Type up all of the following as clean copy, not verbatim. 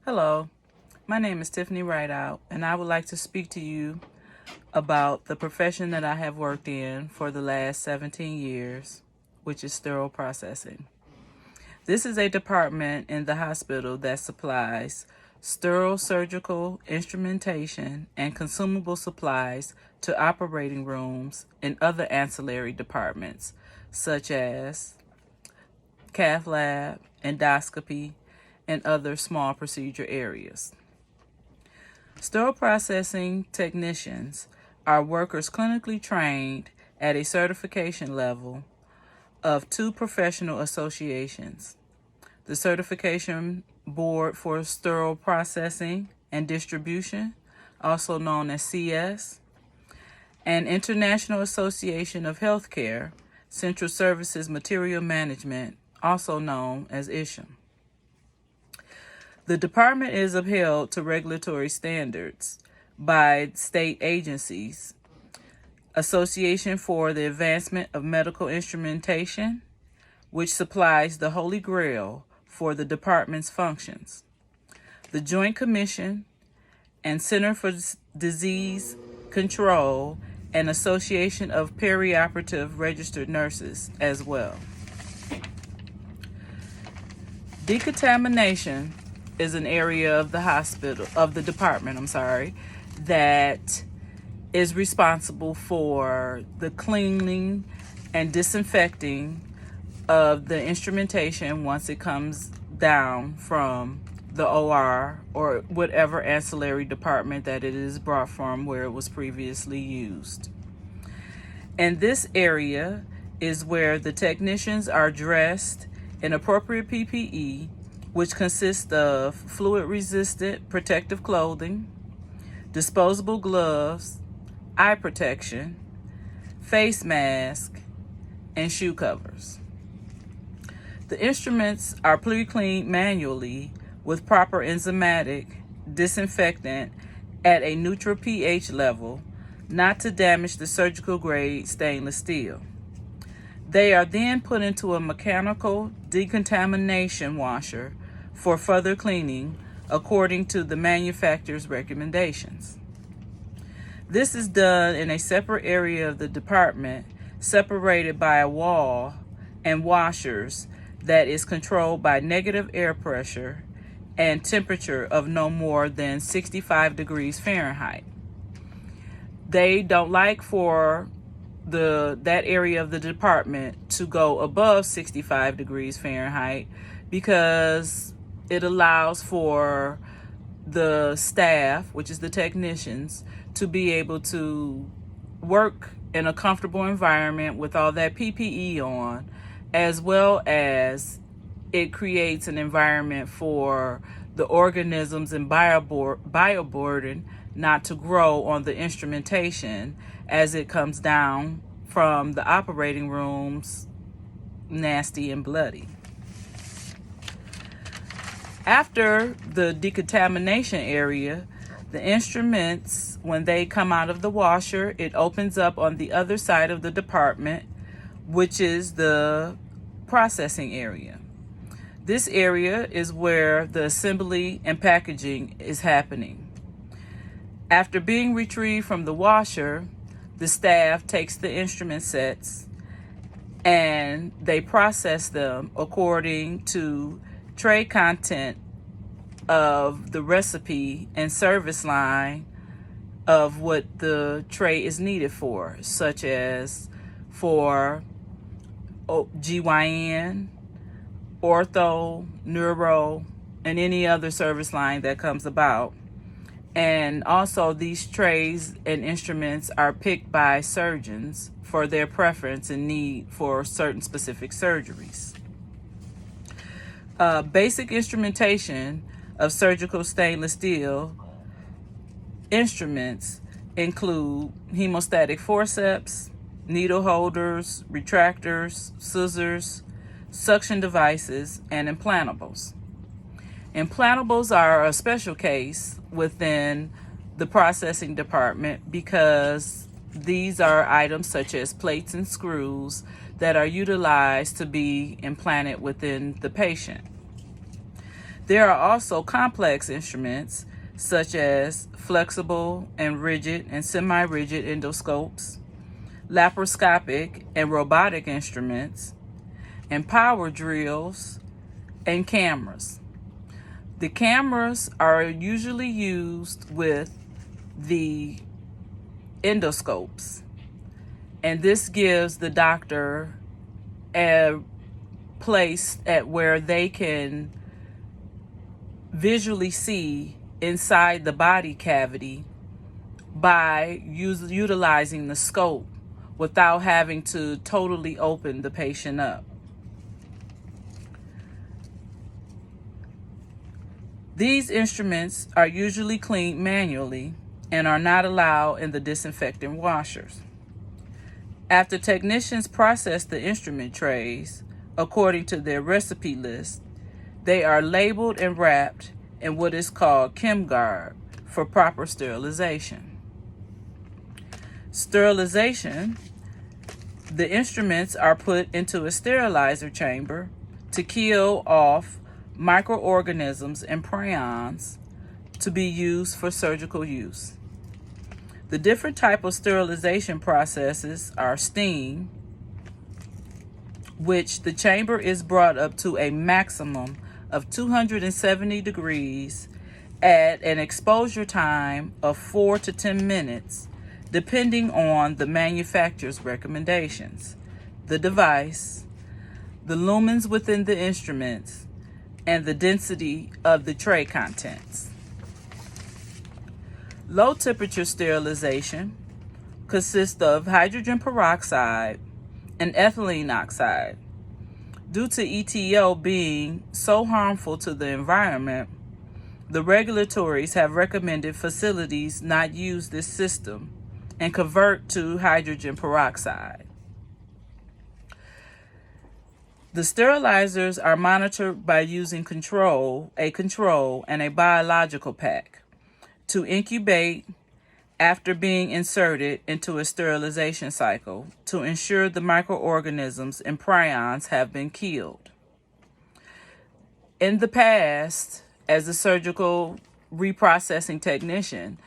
Hello, my name is Tiffany Rideout, and I would like to speak to you about the profession that I have worked in for the last 17 years, which is sterile processing. This is a department in the hospital that supplies sterile surgical instrumentation and consumable supplies to operating rooms and other ancillary departments, such as cath lab, endoscopy, and other small procedure areas. Sterile processing technicians are workers clinically trained at a certification level of two professional associations: the Certification Board for Sterile Processing and Distribution, also known as CS, and International Association of Healthcare Central Services Material Management, also known as ISHM. The department is upheld to regulatory standards by state agencies: Association for the Advancement of Medical Instrumentation, which supplies the Holy Grail for the department's functions, the Joint Commission, and Center for Disease Control, and Association of Perioperative Registered Nurses as well. Decontamination is an area of the department, that is responsible for the cleaning and disinfecting of the instrumentation once it comes down from the OR or whatever ancillary department that it is brought from where it was previously used. And this area is where the technicians are dressed in appropriate PPE, which consists of fluid-resistant protective clothing, disposable gloves, eye protection, face mask, and shoe covers. The instruments are pre-cleaned manually with proper enzymatic disinfectant at a neutral pH level, not to damage the surgical grade stainless steel. They are then put into a mechanical decontamination washer for further cleaning according to the manufacturer's recommendations. This is done in a separate area of the department, separated by a wall and washers, that is controlled by negative air pressure and temperature of no more than 65 degrees Fahrenheit. They don't like for that area of the department to go above 65 degrees Fahrenheit because it allows for the staff, which is the technicians, to be able to work in a comfortable environment with all that PPE on, as well as it creates an environment for the organisms and bioburden not to grow on the instrumentation as it comes down from the operating rooms nasty and bloody. After the decontamination area, the instruments, when they come out of the washer, it opens up on the other side of the department, which is the processing area. This area is where the assembly and packaging is happening. After being retrieved from the washer, the staff takes the instrument sets and they process them according to tray content of the recipe and service line of what the tray is needed for, such as for GYN, ortho, neuro, and any other service line that comes about. And also these trays and instruments are picked by surgeons for their preference and need for certain specific surgeries. Basic instrumentation of surgical stainless steel instruments include hemostatic forceps, needle holders, retractors, scissors, suction devices, and implantables. Implantables are a special case within the processing department because these are items such as plates and screws that are utilized to be implanted within the patient. There are also complex instruments such as flexible and rigid and semi-rigid endoscopes, laparoscopic and robotic instruments, and power drills and cameras. The cameras are usually used with the endoscopes, and this gives the doctor a place at where they can visually see inside the body cavity by utilizing the scope without having to totally open the patient up. These instruments are usually cleaned manually and are not allowed in the disinfectant washers. After technicians process the instrument trays according to their recipe list, they are labeled and wrapped in what is called ChemGuard for proper sterilization. Sterilization: the instruments are put into a sterilizer chamber to kill off microorganisms and prions to be used for surgical use. The different type of sterilization processes are steam, which the chamber is brought up to a maximum of 270 degrees at an exposure time of 4 to 10 minutes, depending on the manufacturer's recommendations, the device, the lumens within the instruments, and the density of the tray contents. Low temperature sterilization consists of hydrogen peroxide and ethylene oxide. Due to ETO being so harmful to the environment, the regulatories have recommended facilities not use this system and convert to hydrogen peroxide. The sterilizers are monitored by using a control and a biological pack to incubate after being inserted into a sterilization cycle to ensure the microorganisms and prions have been killed. In the past, as a surgical reprocessing technician,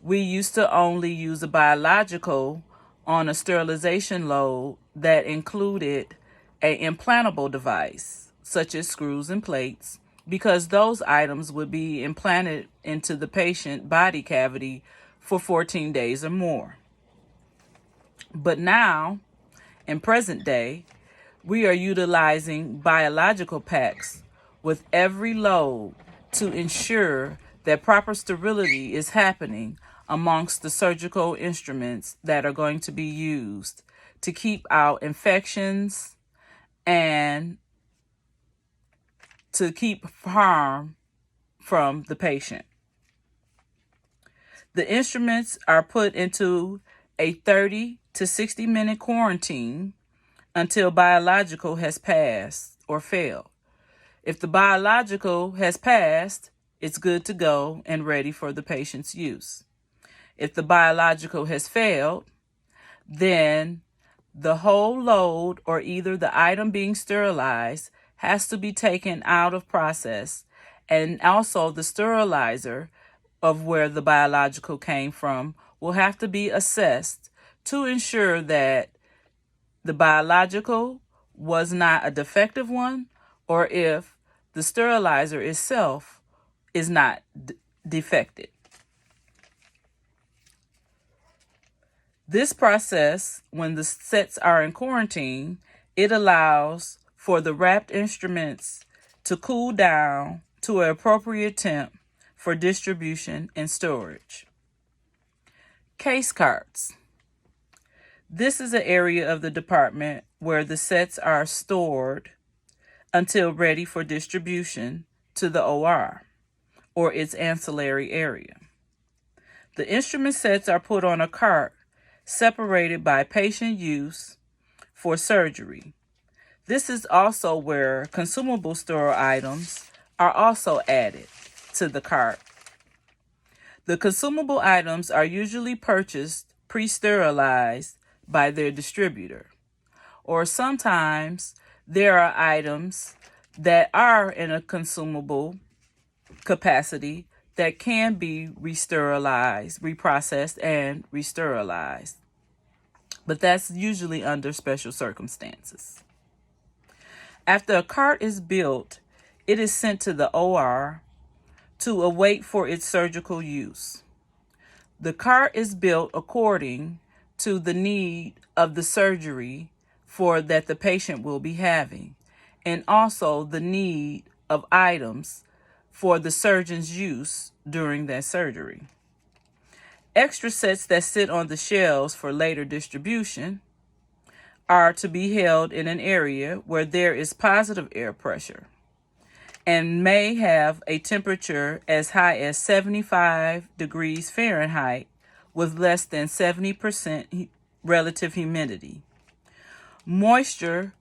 we used to only use a biological on a sterilization load that included an implantable device, such as screws and plates, because those items would be implanted into the patient body cavity for 14 days or more. But now, in present day, we are utilizing biological packs with every load to ensure that proper sterility is happening amongst the surgical instruments that are going to be used to keep out infections and to keep harm from the patient. The instruments are put into a 30 to 60 minute quarantine until biological has passed or failed. If the biological has passed, it's good to go and ready for the patient's use. If the biological has failed, then the whole load or either the item being sterilized has to be taken out of process, and also the sterilizer of where the biological came from will have to be assessed to ensure that the biological was not a defective one, or if the sterilizer itself is not defective. This process, when the sets are in quarantine, it allows for the wrapped instruments to cool down to an appropriate temp for distribution and storage. Case carts. This is an area of the department where the sets are stored until ready for distribution to the OR or its ancillary area. The instrument sets are put on a cart separated by patient use for surgery. This is also where consumable sterile items are also added to the cart. The consumable items are usually purchased pre-sterilized by their distributor, or sometimes there are items that are in a consumable capacity that can be re-sterilized, reprocessed, and re-sterilized. But that's usually under special circumstances. After a cart is built, it is sent to the OR to await for its surgical use. The cart is built according to the need of the surgery for that the patient will be having, and also the need of items for the surgeon's use during that surgery. Extra sets that sit on the shelves for later distribution are to be held in an area where there is positive air pressure and may have a temperature as high as 75 degrees Fahrenheit with less than 70% relative humidity. Moisture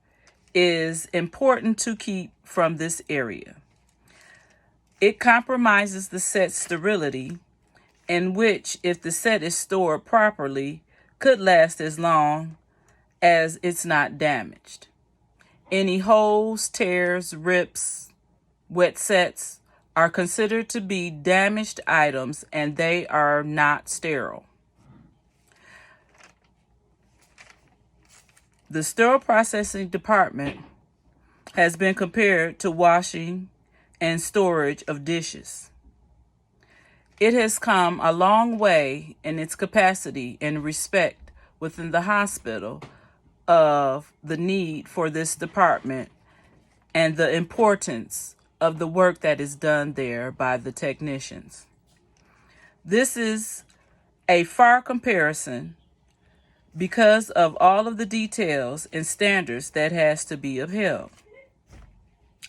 is important to keep from this area. It compromises the set's sterility, in which, if the set is stored properly, could last as long as it's not damaged. Any holes, tears, rips, wet sets are considered to be damaged items and they are not sterile. The sterile processing department has been compared to washing and storage of dishes. It has come a long way in its capacity and respect within the hospital of the need for this department and the importance of the work that is done there by the technicians. This is a far comparison because of all of the details and standards that has to be upheld.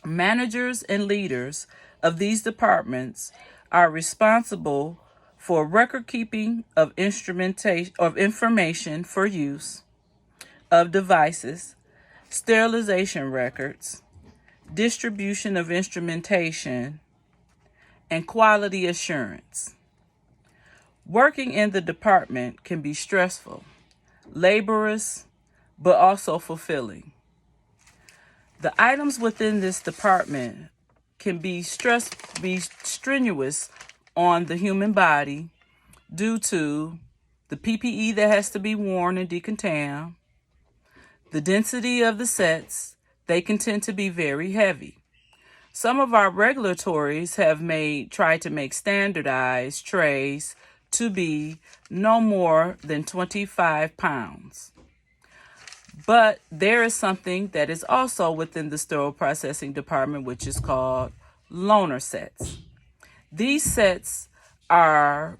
Managers and leaders of these departments are responsible for record keeping of instrumentation of information for use of devices, sterilization records, distribution of instrumentation, and quality assurance. Working in the department can be stressful, laborious, but also fulfilling. The items within this department can be strenuous on the human body due to the PPE that has to be worn and decontamined, the density of the sets. They can tend to be very heavy. Some of our regulatories have tried to make standardized trays to be no more than 25 pounds. But there is something that is also within the sterile processing department, which is called loaner sets. These sets are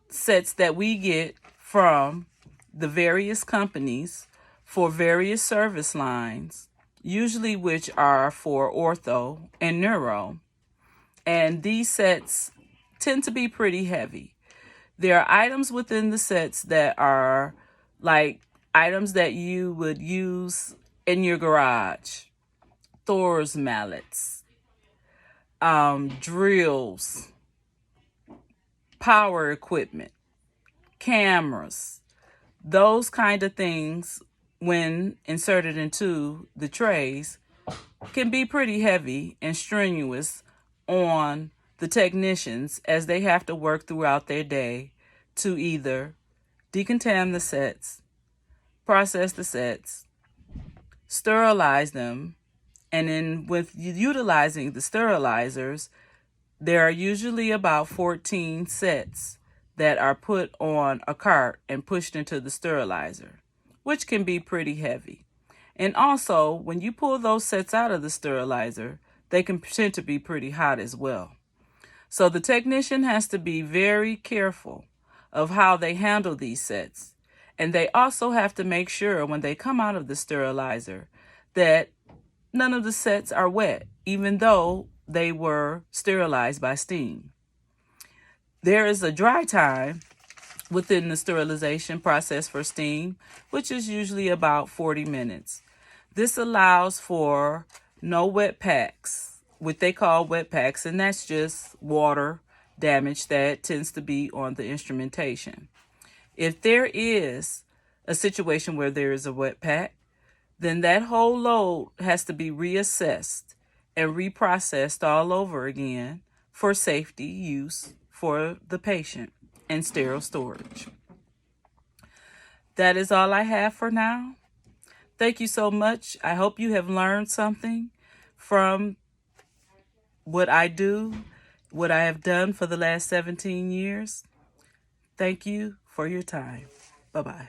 sets that we get from the various companies for various service lines, usually which are for ortho and neuro. And these sets tend to be pretty heavy. There are items within the sets that are like items that you would use in your garage. Thor's mallets, drills, power equipment, cameras, those kind of things when inserted into the trays can be pretty heavy and strenuous on the technicians as they have to work throughout their day to either decontaminate the sets, process the sets, sterilize them, and then with utilizing the sterilizers, there are usually about 14 sets that are put on a cart and pushed into the sterilizer, which can be pretty heavy. And also, when you pull those sets out of the sterilizer, they can tend to be pretty hot as well. So the technician has to be very careful of how they handle these sets. And they also have to make sure when they come out of the sterilizer that none of the sets are wet, even though they were sterilized by steam. There is a dry time within the sterilization process for steam, which is usually about 40 minutes. This allows for no wet packs, what they call wet packs, and that's just water damage that tends to be on the instrumentation. If there is a situation where there is a wet pack, then that whole load has to be reassessed and reprocessed all over again for safety use for the patient in sterile storage. That is all I have for now. Thank you so much. I hope you have learned something from what I do, what I have done for the last 17 years. Thank you for your time. Bye-bye.